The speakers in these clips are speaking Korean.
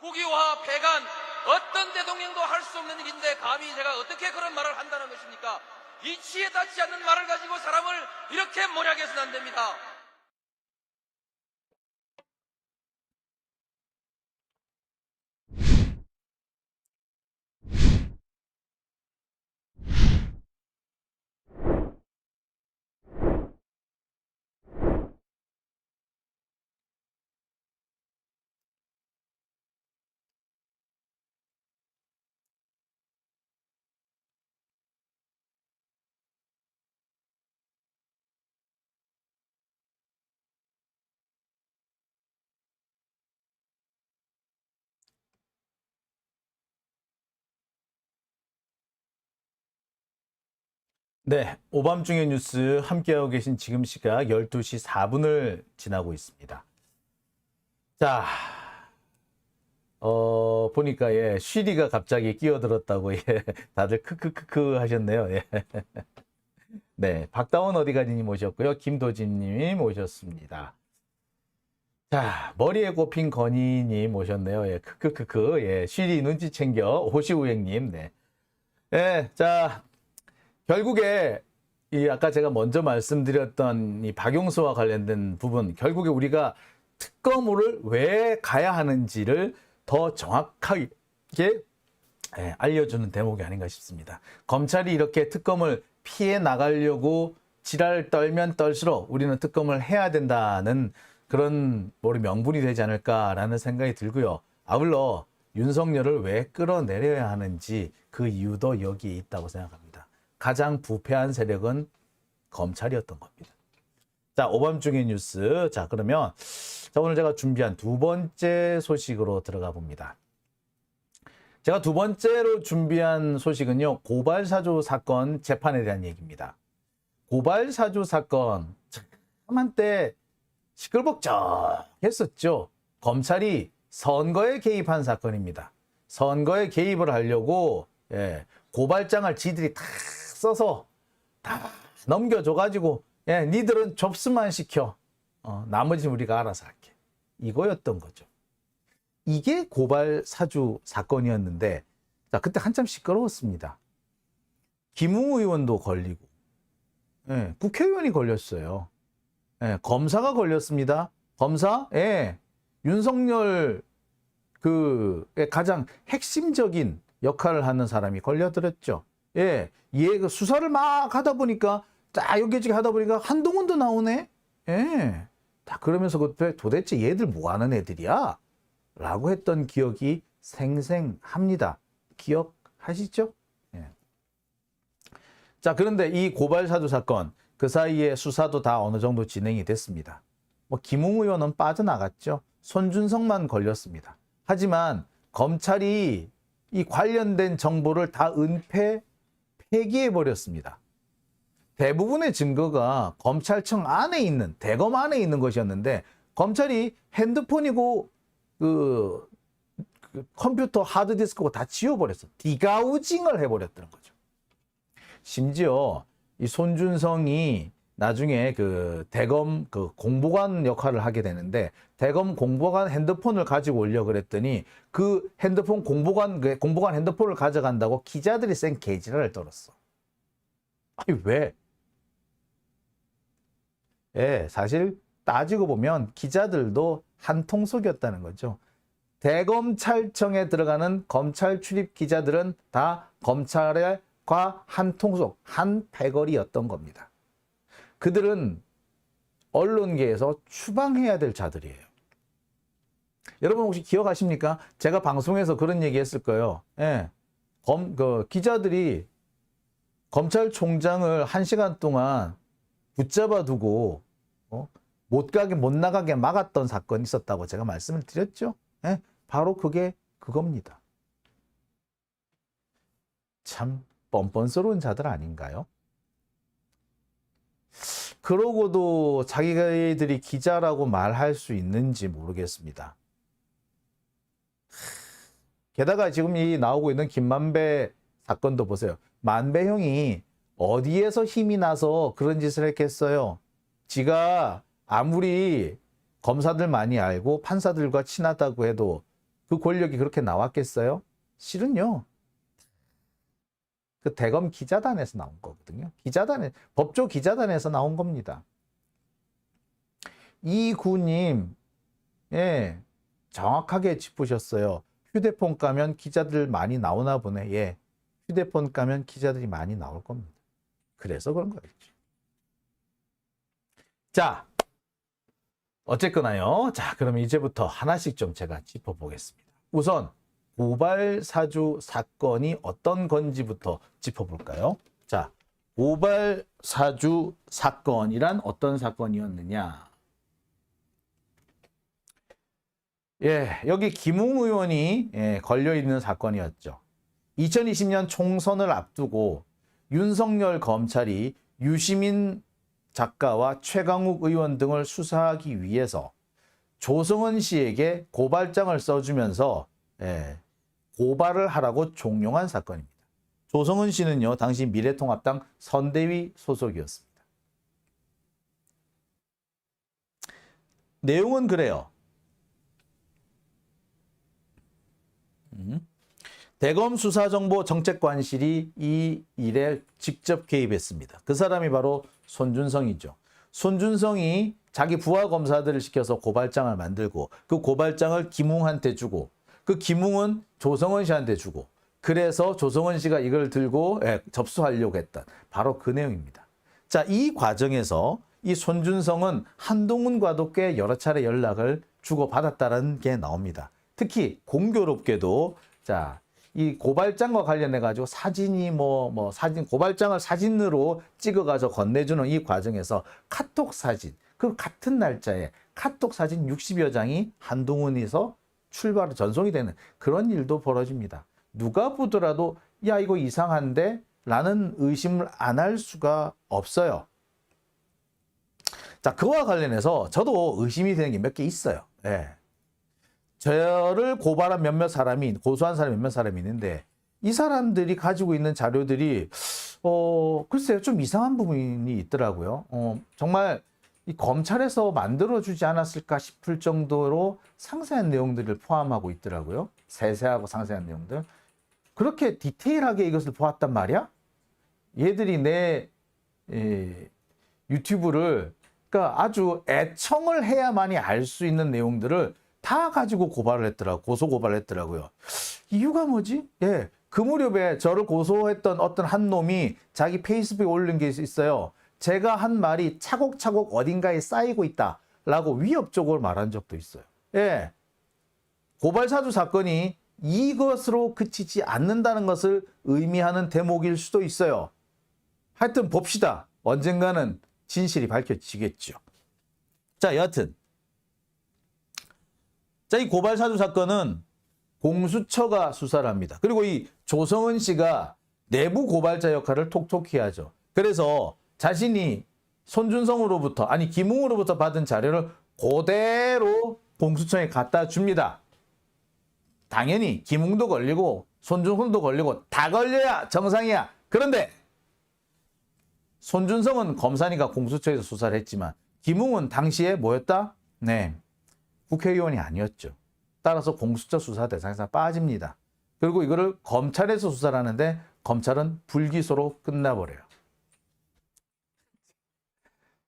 국유화, 폐간, 어떤 대통령도 할 수 없는 일인데 감히 제가 어떻게 그런 말을 한다는 것입니까? 이치에 닿지 않는 말을 가지고 사람을 이렇게 몰약해서는 안 됩니다. 네, 오밤중의 뉴스 함께하고 계신 지금 시각 12시 4분을 지나고 있습니다. 자, 보니까 예, 쉬리가 갑자기 끼어들었다고 예, 다들 크크크크 하셨네요. 예. 네, 박다원 어디가니님 오셨고요. 김도진님이 오셨습니다. 자, 머리에 꼽힌 건희님 오셨네요. 예, 크크크크. 예, 쉬리 눈치 챙겨 호시우행님. 네. 예, 자. 결국에 이 아까 제가 먼저 말씀드렸던 이 박용수와 관련된 부분, 결국에 우리가 특검을 왜 가야 하는지를 더 정확하게 알려주는 대목이 아닌가 싶습니다. 검찰이 이렇게 특검을 피해 나가려고 지랄 떨면 떨수록 우리는 특검을 해야 된다는 그런 우리 명분이 되지 않을까라는 생각이 들고요. 아울러 윤석열을 왜 끌어내려야 하는지 그 이유도 여기에 있다고 생각합니다. 가장 부패한 세력은 검찰이었던 겁니다. 자, 오밤중의 뉴스. 자, 그러면 오늘 제가 준비한 두 번째 소식으로 들어가 봅니다. 제가 두 번째로 준비한 소식은요, 고발사주 사건 재판에 대한 얘기입니다. 고발사주 사건 참 한때 시끌벅적했었죠. 검찰이 선거에 개입한 사건입니다. 선거에 개입을 하려고 고발장을 지들이 다 써서 다 넘겨줘가지고 니들은 접수만 시켜. 나머지는 우리가 알아서 할게. 이거였던 거죠. 이게 고발 사주 사건이었는데 자, 그때 한참 시끄러웠습니다. 김웅 의원도 걸리고 국회의원이 걸렸어요. 검사가 걸렸습니다. 검사? 윤석열 가장 핵심적인 역할을 하는 사람이 걸려들었죠. 그 수사를 막 하다 보니까 딱 여기저기 하다 보니까 한동훈도 나오네. 다 그러면서 그때 도대체 얘들 뭐 하는 애들이야? 라고 했던 기억이 생생합니다. 기억하시죠? 자, 그런데 이 고발사주 사건 그 사이에 수사도 다 어느 정도 진행이 됐습니다. 김웅 의원은 빠져나갔죠. 손준성만 걸렸습니다. 하지만 검찰이 이 관련된 정보를 다 폐기해버렸습니다. 대부분의 증거가 검찰청 안에 있는, 대검 안에 있는 것이었는데 검찰이 핸드폰이고 그 컴퓨터 하드디스크고 다 지워버렸어. 디가우징을 해버렸다는 거죠. 심지어 이 손준성이 나중에 그 대검 공보관 역할을 하게 되는데 대검 공보관 핸드폰을 가지고 오려고 그랬더니 그 핸드폰 공보관 핸드폰을 가져간다고 기자들이 센 개지랄을 떨었어. 아니 왜? 사실 따지고 보면 기자들도 한통속이었다는 거죠. 대검찰청에 들어가는 검찰 출입 기자들은 다 검찰과 한통속, 한 패거리였던 겁니다. 그들은 언론계에서 추방해야 될 자들이에요. 여러분 혹시 기억하십니까? 제가 방송에서 그런 얘기 했을 거예요. 기자들이 검찰총장을 1시간 동안 붙잡아 두고 못 나가게 막았던 사건이 있었다고 제가 말씀을 드렸죠. 바로 그게 그겁니다. 참 뻔뻔스러운 자들 아닌가요? 그러고도 자기들이 기자라고 말할 수 있는지 모르겠습니다. 게다가 지금 이 나오고 있는 김만배 사건도 보세요. 만배 형이 어디에서 힘이 나서 그런 짓을 했겠어요? 지가 아무리 검사들 많이 알고 판사들과 친하다고 해도 그 권력이 그렇게 나왔겠어요? 실은요. 그 대검 기자단에서 나온 거거든요. 법조 기자단에서 나온 겁니다. 이구님, 예, 정확하게 짚으셨어요. 휴대폰 까면 기자들 많이 나오나 보네. 예, 휴대폰 까면 기자들이 많이 나올 겁니다. 그래서 그런 거겠죠. 자, 어쨌거나요. 자, 그럼 이제부터 하나씩 좀 제가 짚어보겠습니다. 우선 고발사주 사건이 어떤 건지부터 짚어볼까요? 자, 고발사주 사건이란 어떤 사건이었느냐? 예, 여기 김웅 의원이 걸려있는 사건이었죠. 2020년 총선을 앞두고 윤석열 검찰이 유시민 작가와 최강욱 의원 등을 수사하기 위해서 조성은 씨에게 고발장을 써주면서 고발을 하라고 종용한 사건입니다. 조성은 씨는요, 당시 미래통합당 선대위 소속이었습니다. 내용은 그래요. 대검 수사정보정책관실이 이 일에 직접 개입했습니다. 그 사람이 바로 손준성이죠. 손준성이 자기 부하 검사들을 시켜서 고발장을 만들고 그 고발장을 김웅한테 주고 그 김웅은 조성은 씨한테 주고 그래서 조성은 씨가 이걸 들고 접수하려고 했던 바로 그 내용입니다. 자, 이 과정에서 이 손준성은 한동훈과도 꽤 여러 차례 연락을 주고받았다는 게 나옵니다. 특히 공교롭게도 자, 이 고발장과 관련해 가지고 사진이 사진 고발장을 사진으로 찍어가서 건네주는 이 과정에서 카톡 사진 그 같은 날짜에 카톡 사진 60여 장이 한동훈에서 출발 전송이 되는 그런 일도 벌어집니다. 누가 보더라도 야 이거 이상한데 라는 의심을 안 할 수가 없어요. 자, 그와 관련해서 저도 의심이 되는 게 몇 개 있어요. 예. 저를 고소한 사람이 몇몇 사람이 있는데 이 사람들이 가지고 있는 자료들이 글쎄요 좀 이상한 부분이 있더라고요. 정말 이 검찰에서 만들어주지 않았을까 싶을 정도로 상세한 내용들을 포함하고 있더라고요. 세세하고 상세한 내용들. 그렇게 디테일하게 이것을 보았단 말이야? 얘들이 내 유튜브를 그러니까 아주 애청을 해야만이 알 수 있는 내용들을 다 가지고 고소 고발을 했더라고요. 이유가 뭐지? 예. 그 무렵에 저를 고소했던 어떤 한 놈이 자기 페이스북에 올린 게 있어요. 제가 한 말이 차곡차곡 어딘가에 쌓이고 있다라고 위협적으로 말한 적도 있어요. 예. 고발사주 사건이 이것으로 그치지 않는다는 것을 의미하는 대목일 수도 있어요. 하여튼 봅시다. 언젠가는 진실이 밝혀지겠죠. 자, 여하튼 자, 이 고발사주 사건은 공수처가 수사를 합니다. 그리고 이 조성은 씨가 내부 고발자 역할을 톡톡히 하죠. 그래서 자신이 손준성으로부터 김웅으로부터 받은 자료를 그대로 공수처에 갖다 줍니다. 당연히 김웅도 걸리고 손준성도 걸리고 다 걸려야 정상이야. 그런데 손준성은 검사니까 공수처에서 수사를 했지만 김웅은 당시에 뭐였다? 네. 국회의원이 아니었죠. 따라서 공수처 수사 대상에서 빠집니다. 그리고 이거를 검찰에서 수사를 하는데 검찰은 불기소로 끝나버려요.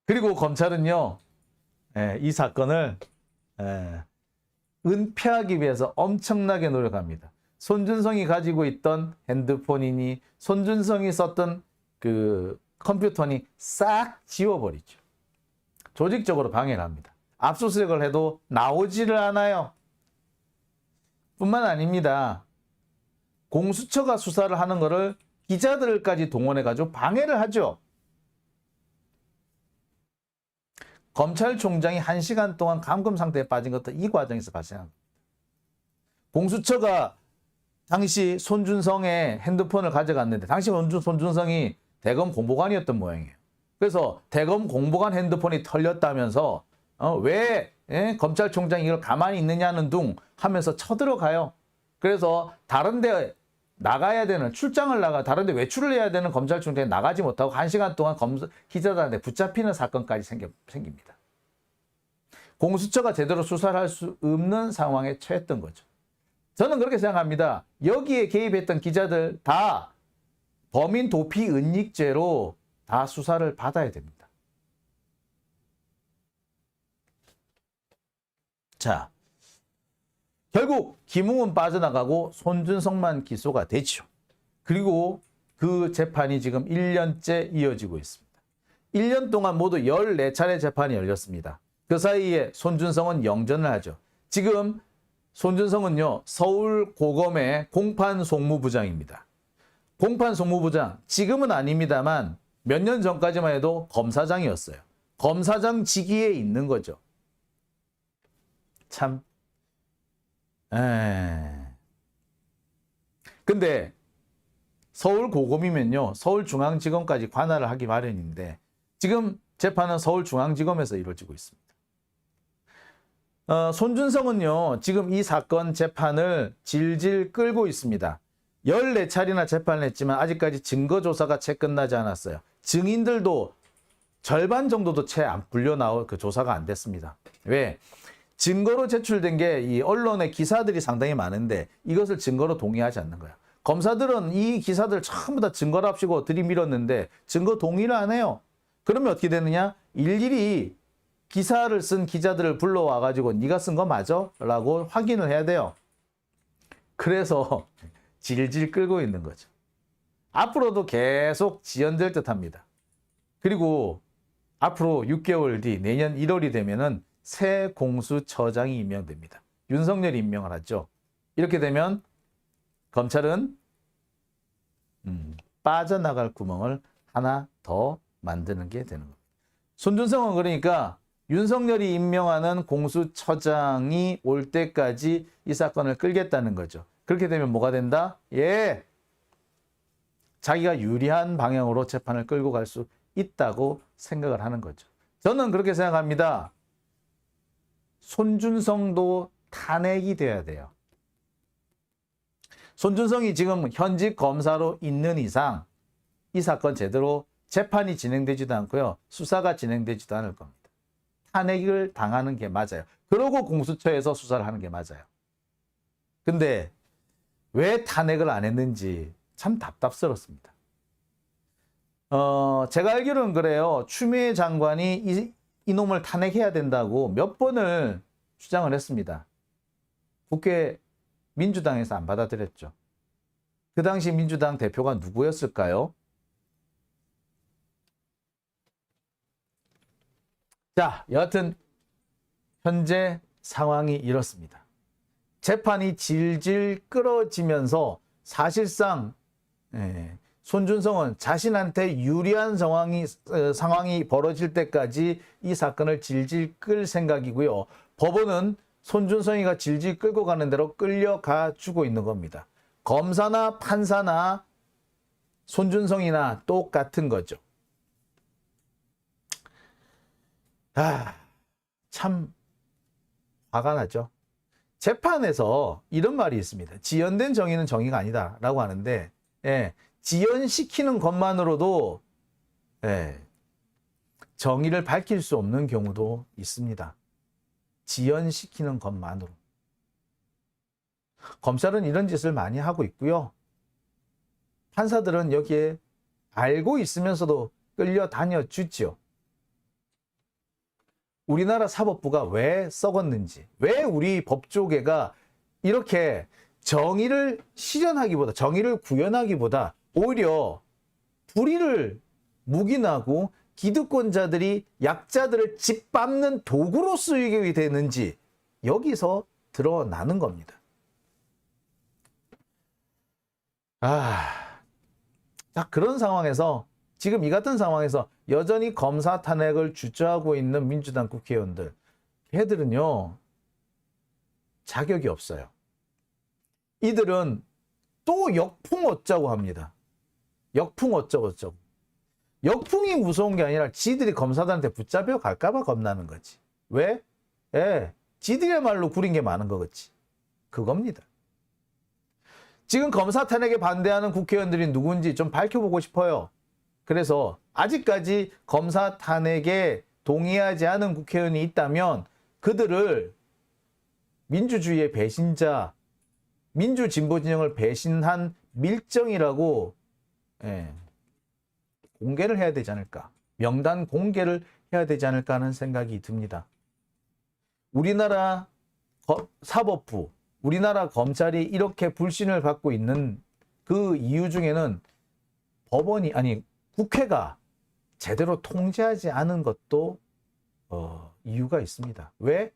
그리고 검찰은요, 이 사건을 은폐하기 위해서 엄청나게 노력합니다. 손준성이 가지고 있던 핸드폰이니 손준성이 썼던 그 컴퓨터니 싹 지워버리죠. 조직적으로 방해를 합니다. 압수수색을 해도 나오지를 않아요. 뿐만 아닙니다. 공수처가 수사를 하는 거를 기자들까지 동원해가지고 방해를 하죠. 검찰총장이 1시간 동안 감금 상태에 빠진 것도 이 과정에서 발생합니다. 공수처가 당시 손준성의 핸드폰을 가져갔는데 당시 손준성이 대검 공보관이었던 모양이에요. 그래서 대검 공보관 핸드폰이 털렸다면서 왜 검찰총장이 이걸 가만히 있느냐는 둥 하면서 쳐들어가요. 그래서 다른 데 나가야 되는 다른 데 외출을 해야 되는 검찰총장이 나가지 못하고 1시간 동안 기자들한테 붙잡히는 사건까지 생깁니다. 공수처가 제대로 수사를 할 수 없는 상황에 처했던 거죠. 저는 그렇게 생각합니다. 여기에 개입했던 기자들 다 범인 도피 은닉죄로 다 수사를 받아야 됩니다. 자, 결국 김웅은 빠져나가고 손준성만 기소가 되죠. 그리고 그 재판이 지금 1년째 이어지고 있습니다. 1년 동안 모두 14차례 재판이 열렸습니다. 그 사이에 손준성은 영전을 하죠. 지금 손준성은요, 서울고검의 공판송무부장입니다. 공판송무부장, 지금은 아닙니다만 몇 년 전까지만 해도 검사장이었어요. 검사장 직위에 있는 거죠. 참. 근데 서울고검이면요, 서울중앙지검까지 관할을 하기 마련인데 지금 재판은 서울중앙지검에서 이루어지고 있습니다. 손준성은요, 지금 이 사건 재판을 질질 끌고 있습니다. 14차례나 재판을 했지만 아직까지 증거조사가 채 끝나지 않았어요. 증인들도 절반 정도도 채 안 불려 나올 그 조사가 안 됐습니다. 왜? 증거로 제출된 게 이 언론의 기사들이 상당히 많은데 이것을 증거로 동의하지 않는 거야. 검사들은 이 기사들 전부 다 증거랍시고 들이밀었는데 증거 동의를 안 해요. 그러면 어떻게 되느냐? 일일이 기사를 쓴 기자들을 불러와가지고 네가 쓴 거 맞아? 라고 확인을 해야 돼요. 그래서 질질 끌고 있는 거죠. 앞으로도 계속 지연될 듯합니다. 그리고 앞으로 6개월 뒤 내년 1월이 되면은 새 공수처장이 임명됩니다. 윤석열이 임명을 하죠. 이렇게 되면 검찰은 빠져나갈 구멍을 하나 더 만드는 게 되는 겁니다. 손준성은 그러니까 윤석열이 임명하는 공수처장이 올 때까지 이 사건을 끌겠다는 거죠. 그렇게 되면 뭐가 된다? 예, 자기가 유리한 방향으로 재판을 끌고 갈 수 있다고 생각을 하는 거죠. 저는 그렇게 생각합니다. 손준성도 탄핵이 돼야 돼요. 손준성이 지금 현직 검사로 있는 이상 이 사건 제대로 재판이 진행되지도 않고요. 수사가 진행되지도 않을 겁니다. 탄핵을 당하는 게 맞아요. 그러고 공수처에서 수사를 하는 게 맞아요. 근데 왜 탄핵을 안 했는지 참 답답스럽습니다. 제가 알기로는 그래요. 추미애 장관이 이놈을 탄핵해야 된다고 몇 번을 주장을 했습니다. 국회 민주당에서 안 받아들였죠. 그 당시 민주당 대표가 누구였을까요? 자, 여하튼 현재 상황이 이렇습니다. 재판이 질질 끌어지면서 사실상 손준성은 자신한테 유리한 상황이 벌어질 때까지 이 사건을 질질 끌 생각이고요. 법원은 손준성이가 질질 끌고 가는 대로 끌려가 주고 있는 겁니다. 검사나 판사나 손준성이나 똑같은 거죠. 참 화가 나죠. 재판에서 이런 말이 있습니다. 지연된 정의는 정의가 아니다라고 하는데, 지연시키는 것만으로도 정의를 밝힐 수 없는 경우도 있습니다. 지연시키는 것만으로. 검찰은 이런 짓을 많이 하고 있고요. 판사들은 여기에 알고 있으면서도 끌려다녀 주죠. 우리나라 사법부가 왜 썩었는지, 왜 우리 법조계가 이렇게 정의를 실현하기보다, 정의를 구현하기보다 오히려 불의를 묵인하고 기득권자들이 약자들을 짓밟는 도구로 쓰이게 되는지 여기서 드러나는 겁니다. 자, 그런 상황에서 지금 이 같은 상황에서 여전히 검사 탄핵을 주저하고 있는 민주당 국회의원들, 걔들은요 자격이 없어요. 이들은 또 역풍 얻자고 합니다. 역풍 어쩌고저쩌고. 역풍이 무서운 게 아니라 지들이 검사들한테 붙잡혀 갈까봐 겁나는 거지. 왜? 지들이야말로 구린 게 많은 거겠지. 그겁니다. 지금 검사 탄핵에 반대하는 국회의원들이 누군지 좀 밝혀보고 싶어요. 그래서 아직까지 검사 탄핵에 동의하지 않은 국회의원이 있다면 그들을 민주주의의 배신자, 민주 진보 진영을 배신한 밀정이라고 공개를 해야 되지 않을까. 명단 공개를 해야 되지 않을까 하는 생각이 듭니다. 우리나라 사법부, 우리나라 검찰이 이렇게 불신을 받고 있는 그 이유 중에는 국회가 제대로 통제하지 않은 것도 이유가 있습니다. 왜?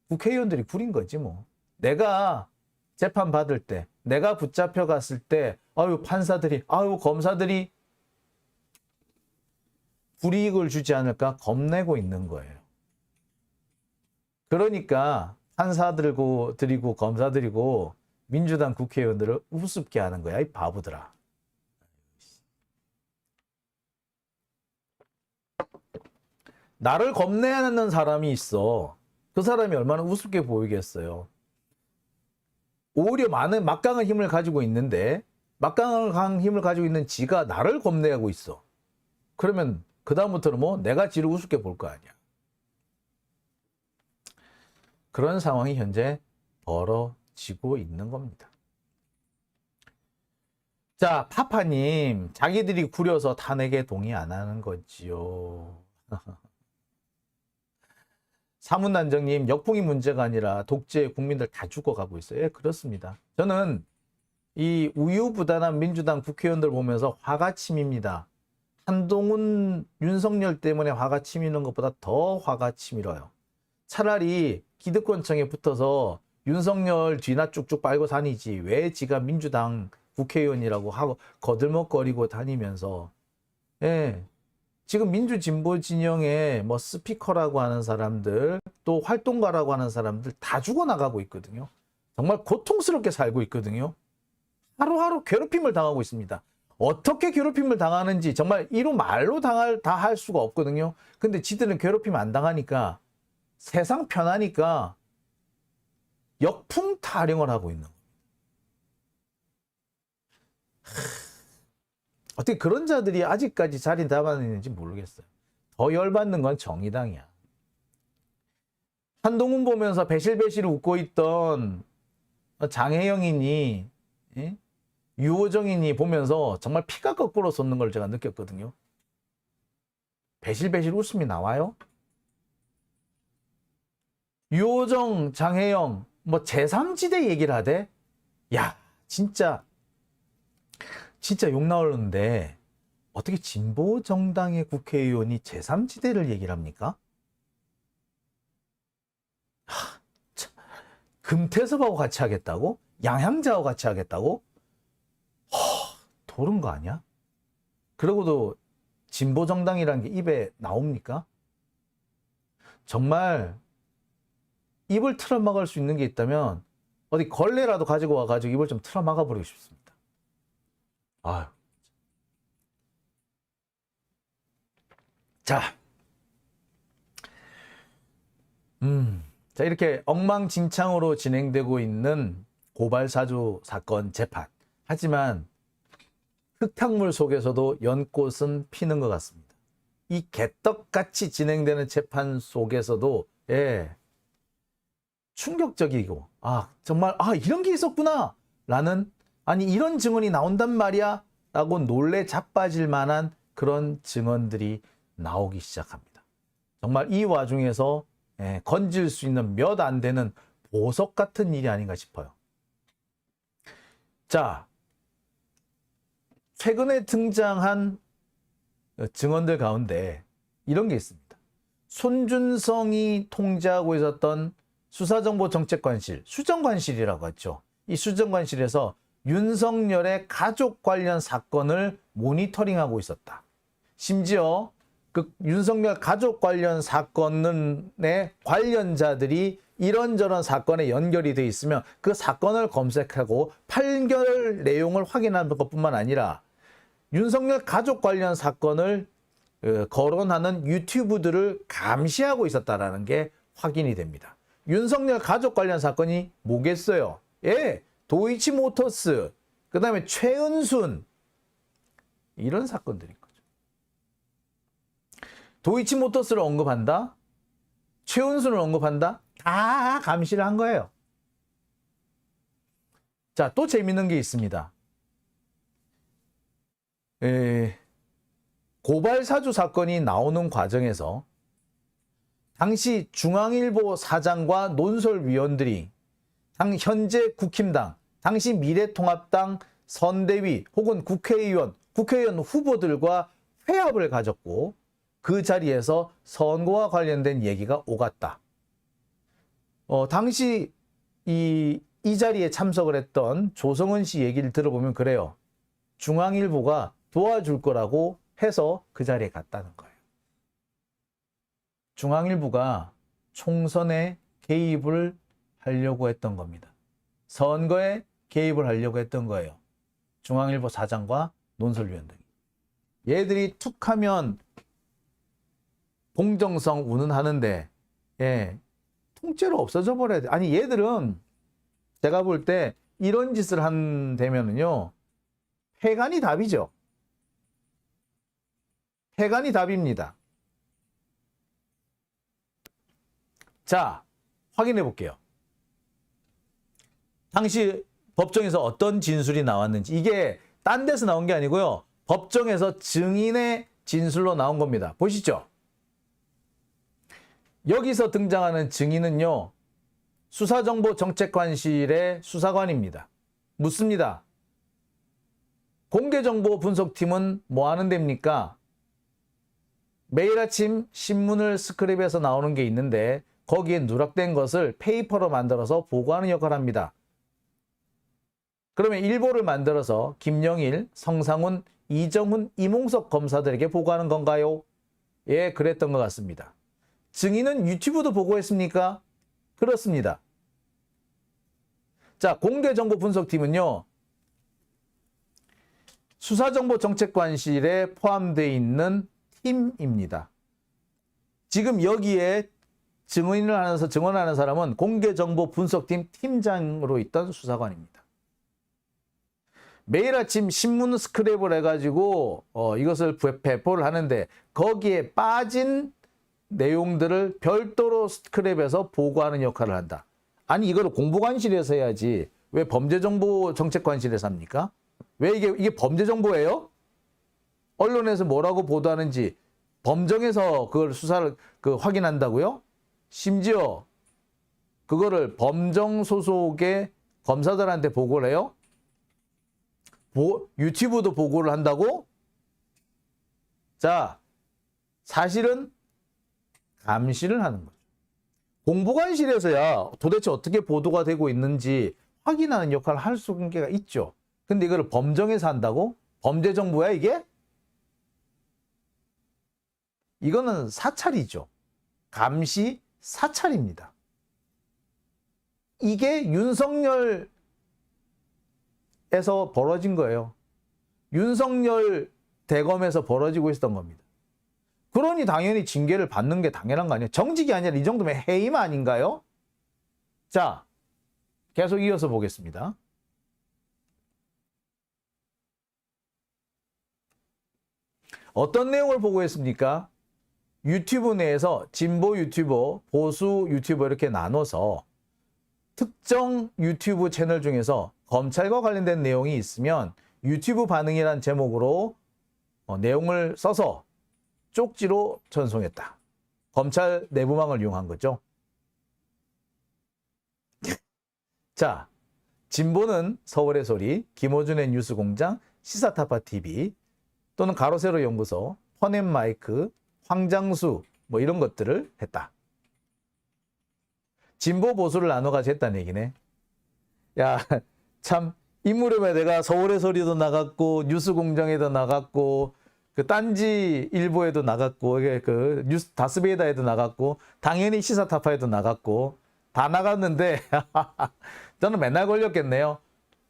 국회의원들이 구린 거지 뭐. 내가 재판 받을 때, 내가 붙잡혀 갔을 때, 판사들이, 검사들이 불이익을 주지 않을까 겁내고 있는 거예요. 그러니까 판사들고 드리고 검사들이고 민주당 국회의원들을 우습게 하는 거야, 이 바보들아. 나를 겁내하는 사람이 있어. 그 사람이 얼마나 우습게 보이겠어요. 오히려 많은 막강한 힘을 가지고 있는데, 막강한 힘을 가지고 있는 지가 나를 겁내하고 있어. 그러면 그다음부터는 뭐 내가 지를 우습게 볼 거 아니야. 그런 상황이 현재 벌어지고 있는 겁니다. 자, 파파님, 자기들이 구려서 탄핵에 동의 안 하는 거지요. 사문난정님, 역풍이 문제가 아니라 독재 국민들 다 죽어가고 있어요. 예, 그렇습니다. 저는 이 우유부단한 민주당 국회의원들 보면서 화가 치밉니다. 한동훈, 윤석열 때문에 화가 치미는 것보다 더 화가 치밀어요. 차라리 기득권층에 붙어서 윤석열 뒤나 쭉쭉 빨고 다니지 왜 지가 민주당 국회의원이라고 하고 거들먹거리고 다니면서 지금 민주진보 진영에 뭐 스피커라고 하는 사람들 또 활동가라고 하는 사람들 다 죽어나가고 있거든요. 정말 고통스럽게 살고 있거든요. 하루하루 괴롭힘을 당하고 있습니다. 어떻게 괴롭힘을 당하는지 정말 이루 말로 다 할 수가 없거든요. 근데 지들은 괴롭힘 안 당하니까 세상 편하니까 역풍 타령을 하고 있는 거예요. 어떻게 그런 자들이 아직까지 자리 잡아내는지 모르겠어요. 더 열받는 건 정의당이야. 한동훈 보면서 배실배실 웃고 있던 장혜영이니 유호정이니 보면서 정말 피가 거꾸로 솟는 걸 제가 느꼈거든요. 배실배실 웃음이 나와요? 유호정, 장혜영 뭐 제3지대 얘기를 하대? 야, 진짜 욕 나오는데 어떻게 진보 정당의 국회의원이 제3지대를 얘기를 합니까? 금태섭하고 같이 하겠다고? 양향자하고 같이 하겠다고? 도른 거 아니야? 그러고도 진보 정당이라는 게 입에 나옵니까? 정말 입을 틀어막을 수 있는 게 있다면 어디 걸레라도 가지고 와가지고 입을 좀 틀어막아 버리고 싶습니다. 아유. 자, 자, 이렇게 엉망진창으로 진행되고 있는 고발사주 사건 재판. 하지만 흙탕물 속에서도 연꽃은 피는 것 같습니다. 이 개떡같이 진행되는 재판 속에서도 충격적이고 정말 이런 게 있었구나 라는 이런 증언이 나온단 말이야 라고 놀래 자빠질 만한 그런 증언들이 나오기 시작합니다. 정말 이 와중에서 건질 수 있는 몇 안 되는 보석 같은 일이 아닌가 싶어요. 자, 최근에 등장한 증언들 가운데 이런 게 있습니다. 손준성이 통제하고 있었던 수사정보정책관실, 수정관실이라고 하죠. 이 수정관실에서 윤석열의 가족 관련 사건을 모니터링하고 있었다. 심지어 그 윤석열 가족 관련 사건의 관련자들이 이런저런 사건에 연결이 돼 있으면 그 사건을 검색하고 판결 내용을 확인하는 것뿐만 아니라 윤석열 가족 관련 사건을 거론하는 유튜브들을 감시하고 있었다는 게 확인이 됩니다. 윤석열 가족 관련 사건이 뭐겠어요? 도이치모터스, 그 다음에 최은순, 이런 사건들인 거죠. 도이치모터스를 언급한다? 최은순을 언급한다? 다 감시를 한 거예요. 자, 또 재밌는 게 있습니다. 고발사주 사건이 나오는 과정에서 당시 중앙일보 사장과 논설위원들이 현재 국힘당, 당시 미래통합당 선대위 혹은 국회의원 후보들과 회합을 가졌고 그 자리에서 선거와 관련된 얘기가 오갔다. 당시 이 자리에 참석을 했던 조성은 씨 얘기를 들어보면 그래요. 중앙일보가 도와줄 거라고 해서 그 자리에 갔다는 거예요. 중앙일보가 총선에 개입을 하려고 했던 겁니다. 선거에 개입을 하려고 했던 거예요. 중앙일보 사장과 논설위원들이. 얘들이 툭 하면 공정성 운운하는데 통째로 없어져 버려야 돼. 아니 얘들은 제가 볼 때 이런 짓을 한다면은요 폐간이 답이죠. 폐간이 답입니다. 자, 확인해 볼게요. 당시 법정에서 어떤 진술이 나왔는지. 이게 딴 데서 나온 게 아니고요. 법정에서 증인의 진술로 나온 겁니다. 보시죠. 여기서 등장하는 증인은요. 수사정보정책관실의 수사관입니다. 묻습니다. 공개정보분석팀은 뭐 하는 데입니까? 매일 아침 신문을 스크랩해서 나오는 게 있는데 거기에 누락된 것을 페이퍼로 만들어서 보고하는 역할을 합니다. 그러면 일보를 만들어서 김영일, 성상훈, 이정훈, 이몽석 검사들에게 보고하는 건가요? 예, 그랬던 것 같습니다. 증인은 유튜브도 보고했습니까? 그렇습니다. 자, 공개정보분석팀은요. 수사정보정책관실에 포함되어 있는 팀입니다. 지금 여기에 증언하는 사람은 공개정보분석팀 팀장으로 있던 수사관입니다. 매일 아침 신문 스크랩을 해가지고 이것을 배포를 하는데 거기에 빠진 내용들을 별도로 스크랩해서 보고하는 역할을 한다. 아니 이거를 공보관실에서 해야지 왜 범죄정보정책관실에서 합니까? 왜 이게 범죄정보예요? 언론에서 뭐라고 보도하는지 범정에서 그걸 수사를 확인한다고요? 심지어 그거를 범정 소속의 검사들한테 보고를 해요? 유튜브도 보고를 한다고? 자, 사실은 감시를 하는 거죠. 공보관실에서야 도대체 어떻게 보도가 되고 있는지 확인하는 역할을 할 수가 있죠. 근데 이거를 범정에서 한다고? 범죄정보야 이게? 이거는 사찰이죠. 감시 사찰입니다. 이게 윤석열에서 벌어진 거예요. 윤석열 대검에서 벌어지고 있었던 겁니다. 그러니 당연히 징계를 받는 게 당연한 거 아니에요? 정직이 아니라 이 정도면 해임 아닌가요? 자, 계속 이어서 보겠습니다. 어떤 내용을 보고했습니까? 유튜브 내에서 진보 유튜버, 보수 유튜버 이렇게 나눠서 특정 유튜브 채널 중에서 검찰과 관련된 내용이 있으면 유튜브 반응이란 제목으로 내용을 써서 쪽지로 전송했다. 검찰 내부망을 이용한 거죠. 자, 진보는 서울의 소리, 김호준의 뉴스공장, 시사타파TV 또는 가로세로 연구소, 펀앤마이크, 황장수 뭐 이런 것들을 했다. 진보 보수를 나눠가지고 했다는 얘기네. 야, 참 이 무렵에 내가 서울의 소리도 나갔고 뉴스공장에도 나갔고 그 딴지 일보에도 나갔고 그 뉴스 다스베이다에도 나갔고 당연히 시사타파에도 나갔고 다 나갔는데 저는 맨날 걸렸겠네요.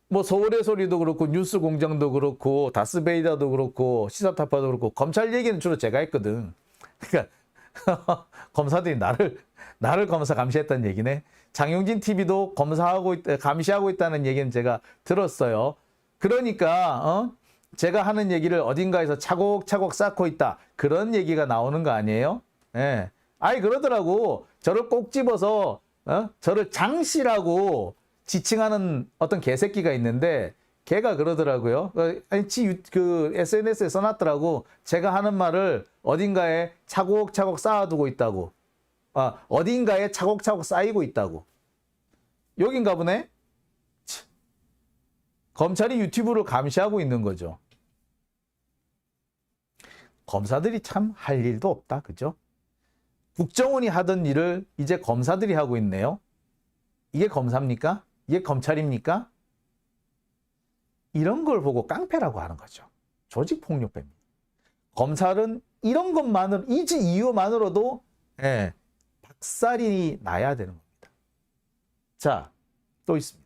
뭐 서울의 소리도 그렇고 뉴스공장도 그렇고 다스베이다도 그렇고 시사타파도 그렇고 검찰 얘기는 주로 제가 했거든. 그러니까 검사들이 나를 검사 감시했다는 얘기네. 장용진 TV도 감시하고 있다는 얘기는 제가 들었어요. 그러니까 제가 하는 얘기를 어딘가에서 차곡차곡 쌓고 있다. 그런 얘기가 나오는 거 아니에요? 예. 아이 그러더라고. 저를 꼭 집어서 저를 장씨라고 지칭하는 어떤 개새끼가 있는데 걔가 그러더라고요. 아니, 그 SNS에 써놨더라고. 제가 하는 말을 어딘가에 차곡차곡 쌓아두고 있다고. 어딘가에 차곡차곡 쌓이고 있다고. 여긴가 보네? 검찰이 유튜브를 감시하고 있는 거죠. 검사들이 참 할 일도 없다. 그죠? 국정원이 하던 일을 이제 검사들이 하고 있네요. 이게 검사입니까? 이게 검찰입니까? 이런 걸 보고 깡패라고 하는 거죠. 조직폭력배입니다. 검찰은 이런 것만으로, 이 이유만으로도 박살이 나야 되는 겁니다. 자, 또 있습니다.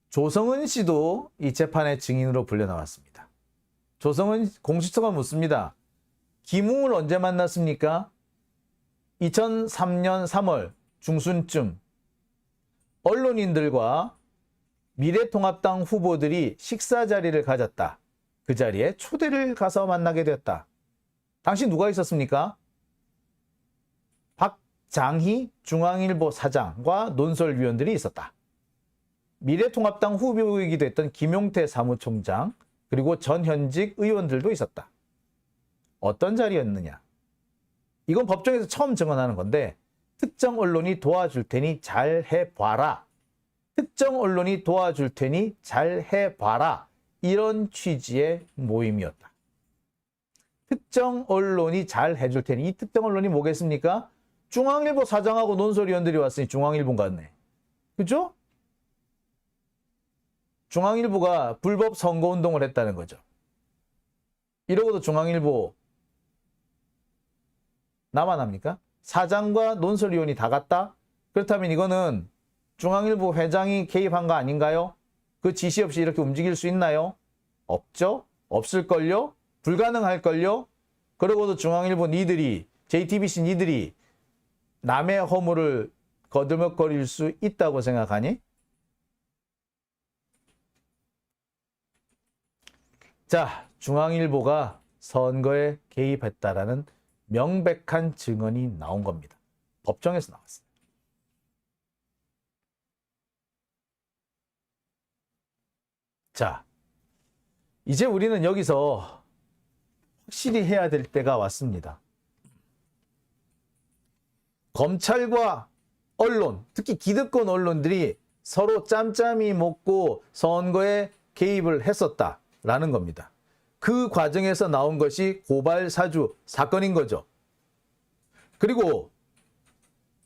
조성은 씨도 이 재판의 증인으로 불려 나왔습니다. 조성은 공수처가 묻습니다. 김웅을 언제 만났습니까? 2003년 3월 중순쯤 언론인들과 미래통합당 후보들이 식사 자리를 가졌다. 그 자리에 초대를 가서 만나게 되었다. 당시 누가 있었습니까? 박장희 중앙일보 사장과 논설위원들이 있었다. 미래통합당 후보이기도 했던 김용태 사무총장 그리고 전현직 의원들도 있었다. 어떤 자리였느냐? 이건 법정에서 처음 증언하는 건데 특정 언론이 도와줄 테니 잘 해봐라. 특정 언론이 도와줄 테니 잘 해봐라. 이런 취지의 모임이었다. 특정 언론이 잘 해줄 테니 이 특정 언론이 뭐겠습니까? 중앙일보 사장하고 논설위원들이 왔으니 중앙일보 같네. 그죠? 중앙일보가 불법 선거운동을 했다는 거죠. 이러고도 중앙일보 나만 합니까? 사장과 논설위원이 다 갔다? 그렇다면 이거는 중앙일보 회장이 개입한 거 아닌가요? 그 지시 없이 이렇게 움직일 수 있나요? 없죠? 없을걸요? 불가능할걸요? 그러고도 중앙일보 니들이, JTBC 니들이 남의 허물을 거들먹거릴 수 있다고 생각하니? 자, 중앙일보가 선거에 개입했다라는 명백한 증언이 나온 겁니다. 법정에서 나왔어요. 자, 이제 우리는 여기서 확실히 해야 될 때가 왔습니다. 검찰과 언론, 특히 기득권 언론들이 서로 짬짬이 먹고 선거에 개입을 했었다라는 겁니다. 그 과정에서 나온 것이 고발사주 사건인 거죠. 그리고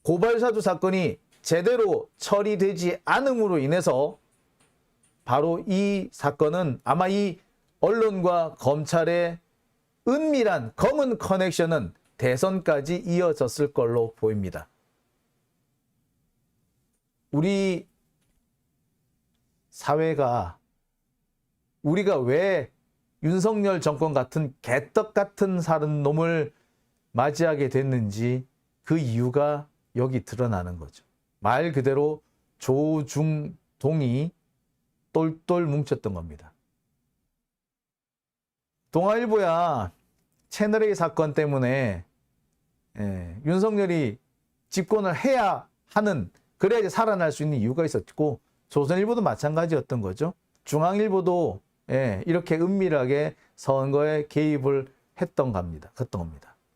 고발사주 사건이 제대로 처리되지 않음으로 인해서 바로 이 사건은 아마 이 언론과 검찰의 은밀한 검은 커넥션은 대선까지 이어졌을 걸로 보입니다. 우리 사회가 우리가 왜 윤석열 정권 같은 개떡 같은 사는 놈을 맞이하게 됐는지 그 이유가 여기 드러나는 거죠. 말 그대로 조중동이 똘똘 뭉쳤던 겁니다. 동아일보야 채널A 사건 때문에 윤석열이 집권을 해야 하는, 그래야지 살아날 수 있는 이유가 있었고, 조선일보도 마찬가지였던 거죠. 중앙일보도 이렇게 은밀하게 선거에 개입을 했던 겁니다.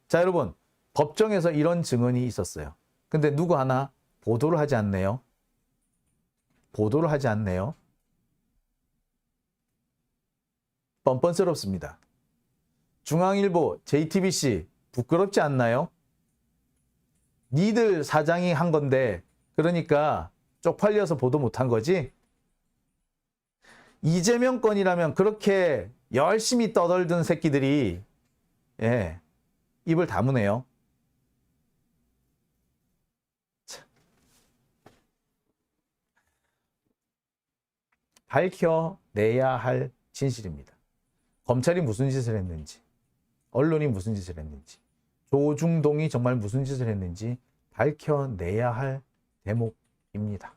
자, 여러분, 법정에서 이런 증언이 있었어요. 근데 누구 하나 보도를 하지 않네요. 보도를 하지 않네요. 뻔뻔스럽습니다. 중앙일보, JTBC 부끄럽지 않나요? 니들 사장이 한 건데, 그러니까 쪽팔려서 보도 못한 거지? 이재명 건이라면 그렇게 열심히 떠들던 새끼들이 입을 다무네요. 밝혀내야 할 진실입니다. 검찰이 무슨 짓을 했는지, 언론이 무슨 짓을 했는지, 조중동이 정말 무슨 짓을 했는지 밝혀내야 할 대목입니다.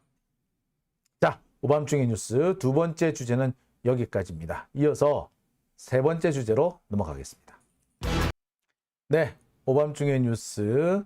자, 오밤중의 뉴스 두 번째 주제는 여기까지입니다. 이어서 세 번째 주제로 넘어가겠습니다. 네, 오밤중의 뉴스